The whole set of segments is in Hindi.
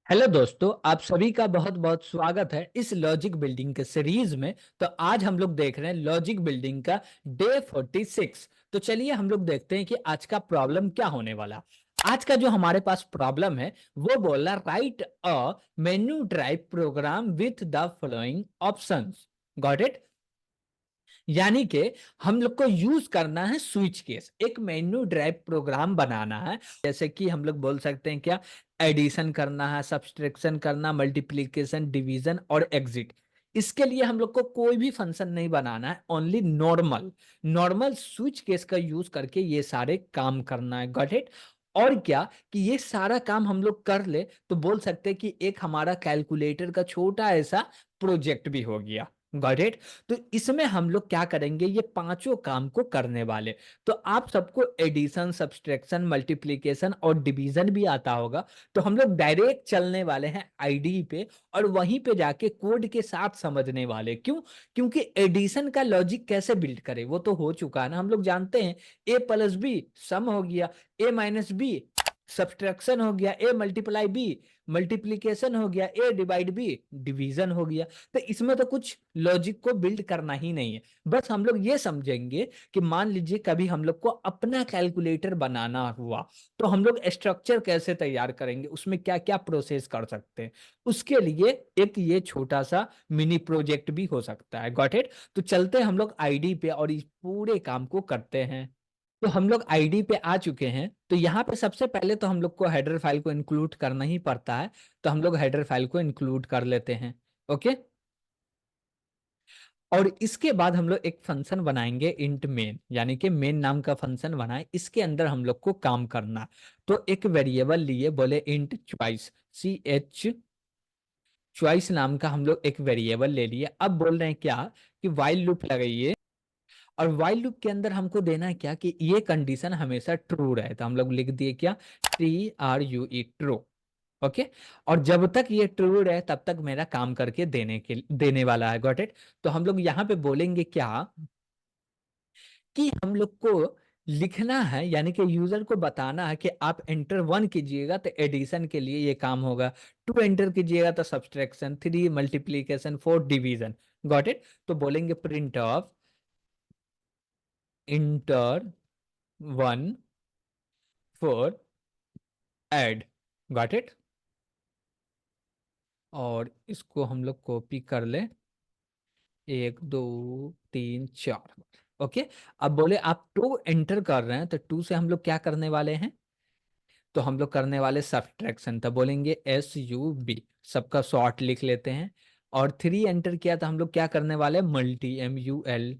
हेलो दोस्तों, आप सभी का बहुत बहुत स्वागत है इस लॉजिक बिल्डिंग के सीरीज में। तो आज हम लोग देख रहे हैं लॉजिक बिल्डिंग का डे 46। तो चलिए हम लोग देखते हैं कि आज का प्रॉब्लम क्या होने वाला। आज का जो हमारे पास प्रॉब्लम है वो बोल रहा write a menu drive program with the following options. Got it. यानी कि हम लोग को यूज करना है स्विच केस, एक मेन्यू ड्राइव प्रोग्राम बनाना है। जैसे कि हम लोग बोल सकते हैं क्या, एडिशन करना है, सब्सट्रैक्शन करना, मल्टीप्लिकेशन, डिवीजन और एग्जिट। इसके लिए हम लोग को कोई भी फंक्शन नहीं बनाना है, only normal normal switch case का यूज करके ये सारे काम करना है। Got it. और क्या कि ये सारा काम हम लोग कर ले तो बोल सकते हैं कि एक हमारा कैलकुलेटर का छोटा ऐसा प्रोजेक्ट भी हो गया। Got it. तो इसमें हम लोग क्या करेंगे, ये पांचों काम को करने वाले। तो आप सबको एडिशन, सब्सट्रैक्शन, मल्टीप्लिकेशन और डिवीजन भी आता होगा। तो हम लोग डायरेक्ट चलने वाले हैं आईडी पे और वहीं पे जाके कोड के साथ समझने वाले। क्यों? क्योंकि एडिशन का लॉजिक कैसे बिल्ड करें वो तो हो चुका है ना, हम लोग जानते हैं। ए प्लस बी सम हो गया, ए माइनस बी सब्सट्रैक्शन हो गया, ए मल्टीप्लाई बी मल्टीप्लिकेशन हो गया, ए डिवाइड बी डिवीजन हो गया। तो इसमें तो कुछ लॉजिक को बिल्ड करना ही नहीं है। बस हम लोग ये समझेंगे कि मान लीजिए कभी हम लोग को अपना कैलकुलेटर बनाना हुआ तो हम लोग स्ट्रक्चर कैसे तैयार करेंगे, उसमें क्या क्या प्रोसेस कर सकते हैं। उसके लिए एक ये छोटा सा मिनी प्रोजेक्ट भी हो सकता है। Got it. तो चलते हैं हम लोग आईडी पे और इस पूरे काम को करते हैं। तो हम लोग आईडी पे आ चुके हैं। तो यहाँ पे सबसे पहले तो हम लोग को हेडर फाइल को इंक्लूड करना ही पड़ता है। तो हम लोग हेडर फाइल को इंक्लूड कर लेते हैं। ओके। और इसके बाद हम लोग एक फंक्शन बनाएंगे इंट मेन, यानी कि मेन नाम का फंक्शन बनाए, इसके अंदर हम लोग को काम करना है। तो एक वेरिएबल लिए, बोले इंट चॉइस, ch चॉइस नाम का हम लोग एक वेरिएबल ले लिए। अब बोल रहे हैं क्या कि वाइल लूप लगाइए। और वाइल लूप के अंदर हमको देना है क्या कि ये कंडीशन हमेशा ट्रू रहे। तो हम लोग लिख दिए क्या, TRUE ट्रू। ओके। और जब तक ये ट्रू रहे तब तक मेरा काम करके देने वाला है। Got it. तो हम लोग यहाँ पे बोलेंगे क्या कि हम लोग को लिखना है, यानी कि यूजर को बताना है कि आप एंटर 1 कीजिएगा तो एडिशन के लिए ये काम होगा, 2 एंटर कीजिएगा तो subtraction, 3 multiplication, 4 division. Got it. तो बोलेंगे print of inter 1 for add. Got it. और इसको हम लोग कॉपी कर ले, 1 2 3 4। ओके। अब बोले आप 2 एंटर कर रहे हैं तो 2 से हम लोग क्या करने वाले हैं, तो हम लोग करने वाले सब्ट्रैक्शन। तो बोलेंगे SUB, सबका शॉर्ट लिख लेते हैं। और 3 एंटर किया तो हम लोग क्या करने वाले, मल्टी, MUL।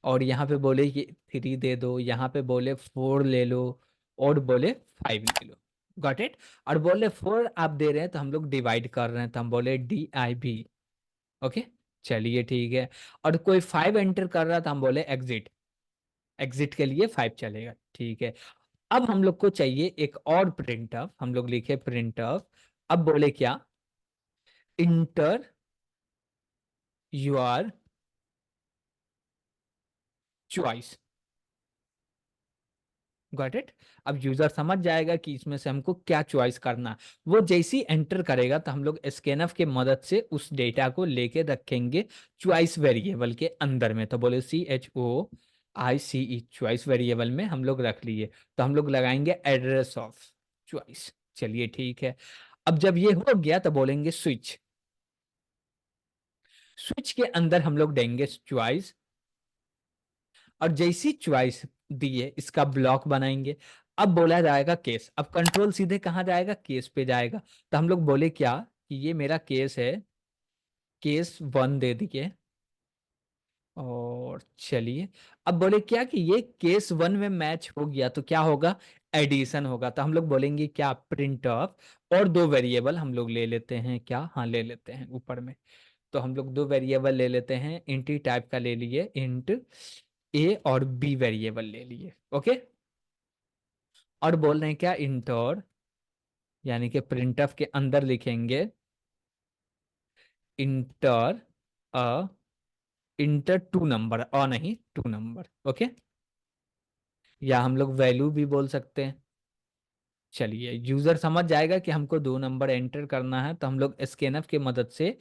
और यहाँ पे बोले कि 3 दे दो, यहाँ पे बोले 4 ले लो, और बोले 5 ले लो। Got it. और बोले 4 आप दे रहे हैं तो हम लोग डिवाइड कर रहे हैं तो हम बोले DIV। ओके। चलिए ठीक है। और कोई 5 एंटर कर रहा था, हम बोले एग्जिट, एग्जिट के लिए 5 चलेगा। ठीक है। अब हम लोग को चाहिए एक और प्रिंट ऑफ, हम लोग लिखे प्रिंट ऑफ। अब बोले क्या, inter your choice. Got it. अब यूजर समझ जाएगा कि इसमें से हमको क्या चॉइस करना। वो जैसी एंटर करेगा तो हम लोग स्कैनफ के मदद से उस डेटा को लेके रखेंगे चॉइस वेरिएबल के अंदर में। तो बोले CHOICE चॉइस वेरिएबल में हम लोग रख लिए। तो हम लोग लगाएंगे एड्रेस ऑफ चॉइस। चलिए ठीक है। अब जब ये हो गया तो बोलेंगे स्विच। स्विच के अंदर हम लोग देंगे चॉइस। और जैसी चॉइस दिए इसका ब्लॉक बनाएंगे। अब बोला जाएगा केस। अब कंट्रोल सीधे कहाँ जाएगा, केस पे जाएगा। तो हम लोग बोले क्या कि ये मेरा केस है, केस 1 दे दिए। और चलिए, अब बोले क्या कि ये केस 1 में मैच हो गया तो क्या होगा, एडिशन होगा। तो हम लोग बोलेंगे क्या, प्रिंट ऑफ। और 2 वेरिएबल हम लोग ले लेते हैं क्या, हाँ ले लेते हैं ऊपर में। तो हम लोग 2 वेरिएबल ले लेते हैं, इंटी टाइप का ले लिए, इंट A और B वेरिएबल ले लिए। ओके। और बोल रहे हैं क्या, इंटर, यानी कि प्रिंटफ के अंदर लिखेंगे इंटर अ इंटर 2 नंबर, और नहीं 2 नंबर। ओके। या हम लोग वैल्यू भी बोल सकते हैं। चलिए यूजर समझ जाएगा कि हमको 2 नंबर एंटर करना है, तो हम लोग स्कैनफ की मदद से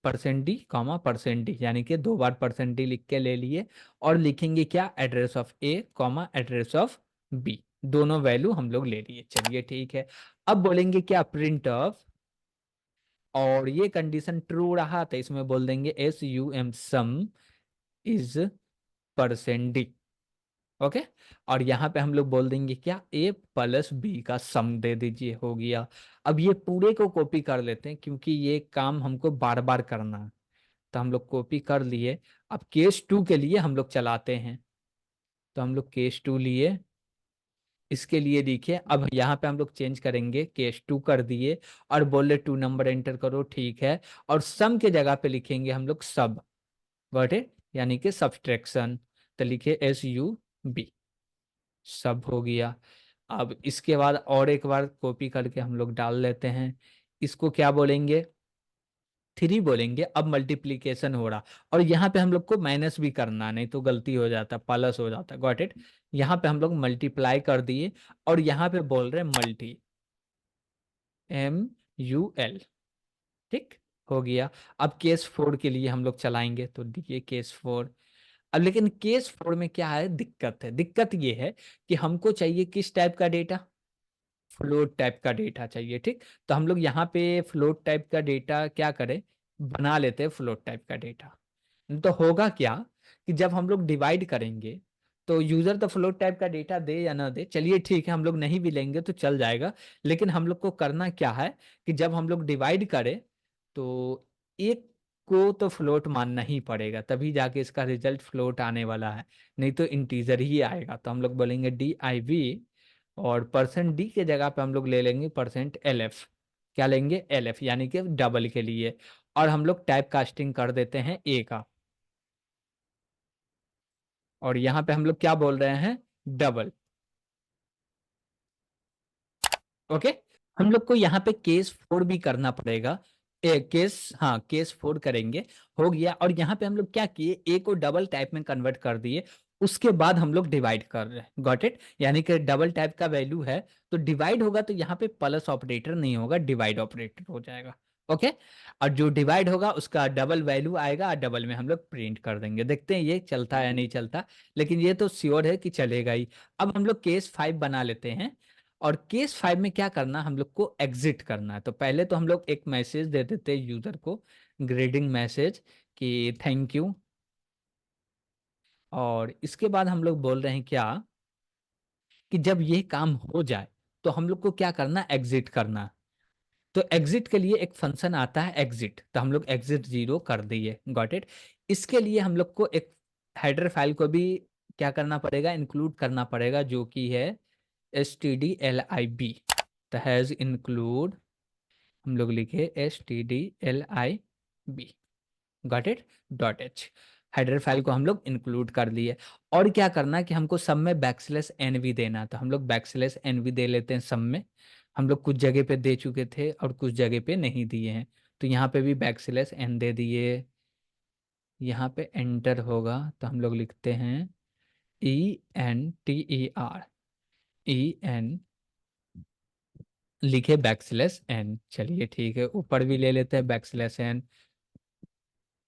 %d, यानी कि 2 बार %d लिख के ले लिए, और लिखेंगे क्या, address of A address of B, दोनों वैल्यू हम लोग ले लिए। चलिए ठीक है, अब बोलेंगे क्या, प्रिंट ऑफ, और ये कंडीशन ट्रू रहा तो इसमें बोल देंगे sum इज %d। ओके, और यहाँ पे हम लोग बोल देंगे क्या, a प्लस b का सम दे दीजिए, हो गया। अब ये पूरे को कॉपी कर लेते हैं क्योंकि ये काम हमको बार बार करना है, तो हम लोग कॉपी कर लिए। अब केस 2 के लिए हम लोग चलाते हैं, तो हम लोग केस 2 लिए, इसके लिए देखिए अब यहाँ पे हम लोग चेंज करेंगे, केस 2 कर दिए और बोले 2 नंबर एंटर करो, ठीक है, और सम के जगह पे लिखेंगे हम लोग सब, गॉट इट, यानी कि सब्सट्रैक्शन, तो लिखे SUB, सब हो गया। अब इसके बाद और एक बार कॉपी करके हम लोग डाल लेते हैं, इसको क्या बोलेंगे, 3 बोलेंगे। अब मल्टीप्लीकेशन हो रहा, और यहाँ पे हम लोग को माइनस भी करना, नहीं तो गलती हो जाता, प्लस हो जाता, गॉट इट। यहाँ पे हम लोग मल्टीप्लाई कर दिए, और यहाँ पे बोल रहे हैं मल्टी, MUL, ठीक, हो गया। अब केस 4 के लिए हम लोग चलाएंगे, तो देखिए केस 4। अब लेकिन केस 4 में क्या है, दिक्कत ये है कि हमको चाहिए किस टाइप का डेटा, फ्लोट टाइप का डेटा चाहिए, ठीक। तो हम लोग यहाँ पे फ्लोट टाइप का डेटा क्या करें, बना लेते हैं फ्लोट टाइप का डेटा। तो होगा क्या कि जब हम लोग डिवाइड करेंगे, तो यूजर तो फ्लोट टाइप का डेटा दे या ना दे, चलिए ठीक है, हम लोग नहीं भी लेंगे तो चल जाएगा, लेकिन हम लोग को करना क्या है कि जब हम लोग डिवाइड करें, तो एक को तो फ्लोट मानना ही पड़ेगा, तभी जाके इसका रिजल्ट फ्लोट आने वाला है, नहीं तो इंटीजर ही आएगा। तो हम लोग बोलेंगे DIV, और %d के जगह पे हम लोग ले लेंगे %LF, क्या लेंगे, LF, यानी कि डबल के लिए, और हम लोग टाइप कास्टिंग कर देते हैं ए का, और यहाँ पे हम लोग क्या बोल रहे हैं, डबल। ओके, हम लोग को यहाँ पे केस 4 भी करना पड़ेगा, केस 4 करेंगे, हो गया। और यहाँ पे हम लोग क्या किए, ए को डबल टाइप में कन्वर्ट कर दिए, उसके बाद हम लोग डिवाइड कर रहे हैं, गॉट इट, यानी कि डबल टाइप का वैल्यू है, तो डिवाइड होगा तो यहाँ पे प्लस ऑपरेटर नहीं होगा, डिवाइड ऑपरेटर हो जाएगा। ओके, और जो डिवाइड होगा उसका डबल वैल्यू आएगा, और डबल में हम लोग प्रिंट कर देंगे, देखते हैं ये चलता है या नहीं चलता, लेकिन ये तो श्योर है कि चलेगा ही। अब हम लोग केस 5 बना लेते हैं, और केस 5 में क्या करना, हम लोग को एग्जिट करना है। तो पहले तो हम लोग एक मैसेज दे देते हैं यूजर को, ग्रेडिंग मैसेज कि थैंक यू, और इसके बाद हम लोग बोल रहे हैं क्या, कि जब ये काम हो जाए तो हम लोग को क्या करना, एग्जिट करना। तो एग्जिट के लिए एक फंक्शन आता है एग्जिट, तो हम लोग एग्जिट 0 कर दिए, गॉट इट। इसके लिए हम लोग को एक हेडर फाइल को भी क्या करना पड़ेगा, इंक्लूड करना पड़ेगा, जो कि है stdlib, तो हैज इंक्लूड, हम लोग लिखे stdlib, got it, .h, header file को हम लोग इंक्लूड कर लिए। और क्या करना है कि हमको सब में \n भी देना है, तो हम लोग \n भी दे लेते हैं सब में, हम लोग कुछ जगह पे दे चुके थे और कुछ जगह पे नहीं दिए हैं, तो यहाँ पे भी \n दे दिए। यहाँ पे एंटर होगा तो हम लोग लिखते हैं ENTER, लिखे \n, चलिए ठीक है, ऊपर भी ले लेते हैं \n,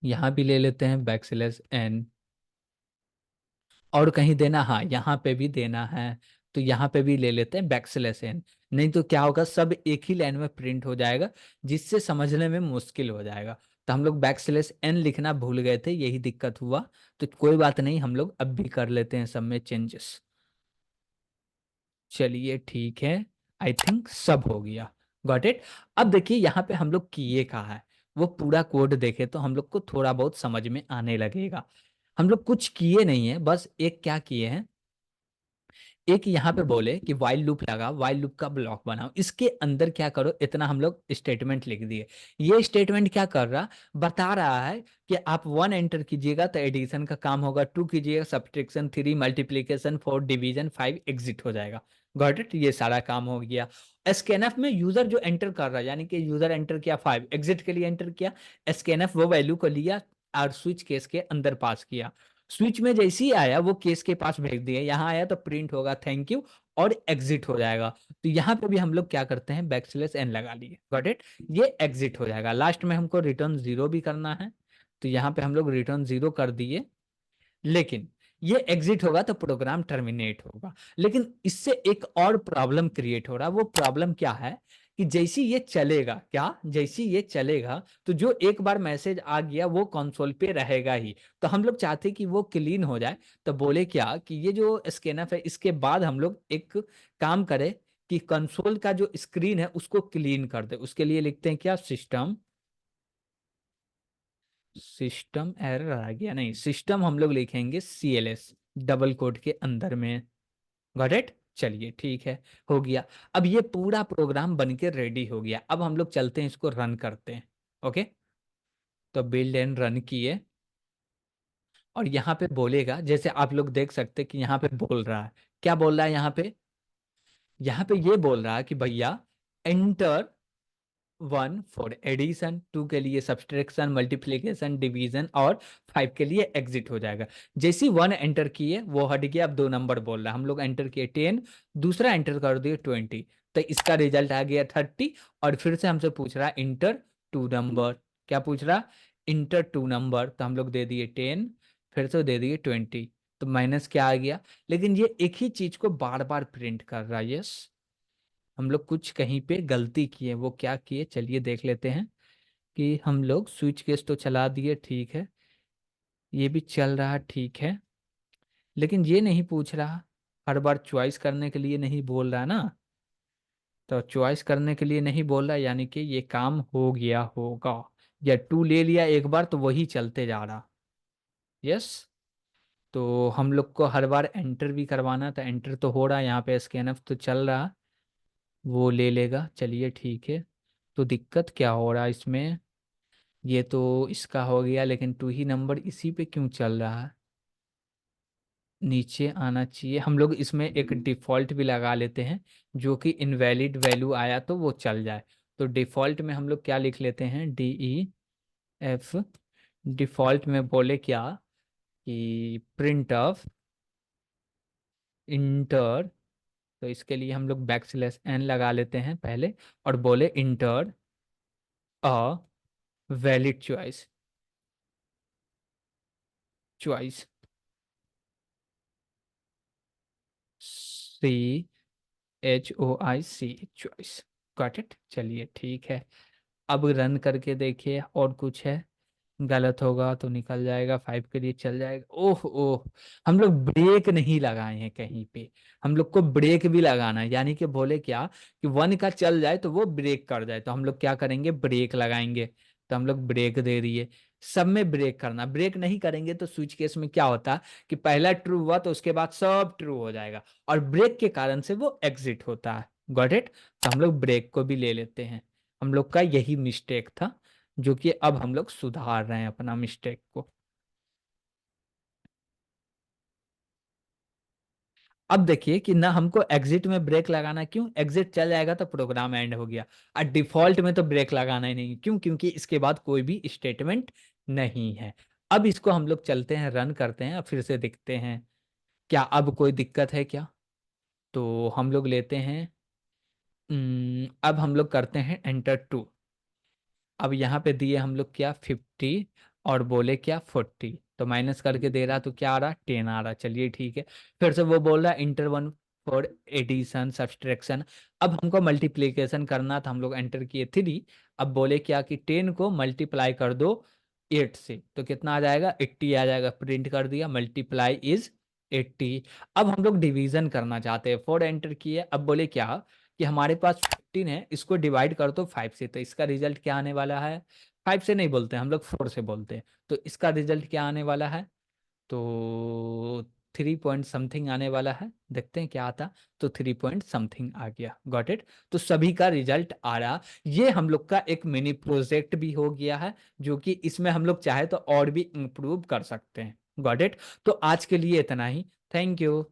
यहाँ भी ले लेते हैं \n, और कहीं देना, हाँ यहाँ पे भी देना है, तो यहाँ पे भी ले लेते हैं \n, नहीं तो क्या होगा, सब एक ही लाइन में प्रिंट हो जाएगा, जिससे समझने में मुश्किल हो जाएगा। तो हम लोग \n लिखना भूल गए थे, यही दिक्कत हुआ, तो कोई बात नहीं, हम लोग अब भी कर लेते हैं सब में चेंजेस। चलिए ठीक है, आई थिंक सब हो गया, गॉट इट। अब देखिए यहाँ पे हम लोग किए कहा है, वो पूरा कोड देखे तो हम लोग को थोड़ा बहुत समझ में आने लगेगा। हम लोग कुछ किए नहीं है, बस एक क्या किए हैं, एक यहाँ पे बोले कि वाइल लूप लगा, वाइल लूप का ब्लॉक बनाओ, इसके अंदर क्या करो, इतना हम लोग स्टेटमेंट लिख दिए। ये स्टेटमेंट क्या कर रहा, बता रहा है कि आप 1 एंटर कीजिएगा तो एडिशन का काम होगा, 2 कीजिएगा सब्ट्रैक्शन, 3 मल्टीप्लीकेशन, 4 डिवीजन, 5 एग्जिट हो जाएगा, गॉट इट, ये सारा काम हो गया। स्कैनफ में यूजर जो एंटर कर रहा है, यानी कि यूजर एंटर किया 5, एग्जिट के लिए एंटर किया, स्कैनफ वो वैल्यू को लिया और स्विच केस के अंदर पास किया, स्विच में जैसे ही आया वो केस के पास भेज दिया, यहाँ आया तो प्रिंट होगा थैंक यू, और एग्जिट हो जाएगा। तो यहाँ पे भी हम लोग क्या करते हैं, बैकस्लैश एन लगा लिए, गॉट इट। ये एग्जिट हो जाएगा। लास्ट में हमको रिटर्न 0 भी करना है, तो यहाँ पे हम लोग रिटर्न 0 कर दिए। लेकिन ये एग्जिट होगा तो प्रोग्राम टर्मिनेट होगा। लेकिन इससे एक और प्रॉब्लम क्रिएट हो रहा है। वो प्रॉब्लम क्या है कि जैसी ये चलेगा, क्या जैसी ये चलेगा तो जो एक बार मैसेज आ गया वो कंसोल पे रहेगा ही। तो हम लोग चाहते कि वो क्लीन हो जाए। तो बोले क्या कि ये जो स्कैनफ है इसके बाद हम लोग एक काम करें कि कंसोल का जो स्क्रीन है उसको क्लीन कर दे। उसके लिए लिखते हैं क्या, सिस्टम, सिस्टम एरर आ गया, नहीं सिस्टम हम लोग लिखेंगे CLS डबल कोट के अंदर में, गॉट इट। चलिए ठीक है, हो गया। अब ये पूरा प्रोग्राम बन के रेडी हो गया। अब हम लोग चलते हैं इसको रन करते हैं। ओके, तो बिल्ड एंड रन किए, और यहाँ पे बोलेगा, जैसे आप लोग देख सकते हैं कि यहाँ पे बोल रहा है, क्या बोल रहा है यहाँ पे, यहाँ पे ये बोल रहा है कि भैया एंटर 1 फॉर एडिशन, 2 के लिए सब्सट्रैक्शन, मल्टीप्लिकेशन, डिवीजन, और 5 के लिए एग्जिट हो जाएगा। जैसे ही 1 एंटर किए वो हट गया, अब 2 नंबर बोल रहा है। हम लोग एंटर किए 10, दूसरा एंटर कर दिए 20, तो इसका रिजल्ट आ गया 30। और फिर से हमसे पूछ रहा है इंटर 2 नंबर, क्या पूछ रहा, इंटर 2 नंबर, तो हम लोग दे दिए 10, फिर से दे दिए 20, तो माइनस क्या आ गया। लेकिन ये एक ही चीज को बार बार प्रिंट कर रहा है। यस, हम लोग कुछ कहीं पे गलती किए, वो क्या किए चलिए देख लेते हैं। कि हम लोग स्विच केस तो चला दिए, ठीक है, ये भी चल रहा ठीक है, लेकिन ये नहीं पूछ रहा, हर बार चॉइस करने के लिए नहीं बोल रहा ना। तो चॉइस करने के लिए नहीं बोल रहा, यानी कि ये काम हो गया होगा। या 2 ले लिया एक बार तो वही चलते जा रहा। यस, तो हम लोग को हर बार एंटर भी करवाना था, एंटर तो हो रहा है यहाँ पे, स्कैनफ तो चल रहा, वो ले लेगा, चलिए ठीक है। तो दिक्कत क्या हो रहा है इसमें, ये तो इसका हो गया, लेकिन 2 ही नंबर इसी पे क्यों चल रहा है, नीचे आना चाहिए। हम लोग इसमें एक डिफ़ॉल्ट भी लगा लेते हैं, जो कि इनवैलिड वैल्यू आया तो वो चल जाए। तो डिफ़ॉल्ट में हम लोग क्या लिख लेते हैं, DEF, डिफ़ॉल्ट में बोले क्या कि प्रिंट ऑफ इंटर, तो इसके लिए हम लोग बैकस्लैश n लगा लेते हैं पहले, और बोले inter a valid choice, choice CHOIC, choice, got it. चलिए ठीक है, अब रन करके देखिए, और कुछ है गलत होगा तो निकल जाएगा, 5 के लिए चल जाएगा। ओह ओह, हम लोग ब्रेक नहीं लगाए हैं कहीं पे, हम लोग को ब्रेक भी लगाना है। यानी कि बोले क्या कि 1 का चल जाए तो वो ब्रेक कर जाए, तो हम लोग क्या करेंगे, ब्रेक लगाएंगे। तो हम लोग ब्रेक दे दिए, सब में ब्रेक करना। ब्रेक नहीं करेंगे तो स्विच केस में क्या होता है कि पहला ट्रू हुआ तो उसके बाद सब ट्रू हो जाएगा, और ब्रेक के कारण से वो एग्जिट होता है, गॉट इट। तो हम लोग ब्रेक को भी ले लेते हैं। हम लोग का यही मिस्टेक था, जो कि अब हम लोग सुधार रहे हैं अपना मिस्टेक को। अब देखिए कि ना हमको एग्जिट में ब्रेक लगाना, क्यों, एग्जिट चल जाएगा तो प्रोग्राम एंड हो गया। और डिफॉल्ट में तो ब्रेक लगाना ही नहीं, क्यों, क्योंकि इसके बाद कोई भी स्टेटमेंट नहीं है। अब इसको हम लोग चलते हैं रन करते हैं, फिर से देखते हैं क्या अब कोई दिक्कत है क्या। तो हम लोग लेते हैं, अब हम लोग करते हैं एंटर 2। अब यहाँ पे दिए हम लोग क्या 50, और बोले क्या 40, तो माइनस करके दे रहा तो क्या आ रहा, 10 आ रहा। चलिए ठीक है, फिर से वो बोल रहा है इंटर 1 फॉर एडिशन सब्सट्रैक्शन। अब हमको मल्टीप्लीकेशन करना था, हम लोग एंटर किए 3। अब बोले क्या कि 10 को मल्टीप्लाई कर दो 8 से, तो कितना आ जाएगा, 80 आ जाएगा। प्रिंट कर दिया, मल्टीप्लाई इज 80। अब हम लोग डिवीजन करना चाहते हैं, 4 एंटर किए। अब बोले क्या कि हमारे पास 15 है, इसको डिवाइड कर दो 5 से, तो इसका रिजल्ट क्या आने वाला है, 5 से नहीं बोलते हम लोग, 4 से बोलते हैं। तो इसका रिजल्ट क्या आने वाला है, तो 3 पॉइंट समथिंग आने वाला है, देखते हैं क्या आता। तो 3 पॉइंट समथिंग आ गया, गॉट इट। तो सभी का रिजल्ट आ रहा। ये हम लोग का एक मिनी प्रोजेक्ट भी हो गया है, जो कि इसमें हम लोग चाहे तो और भी इम्प्रूव कर सकते हैं, गॉट इट। तो आज के लिए इतना ही, थैंक यू।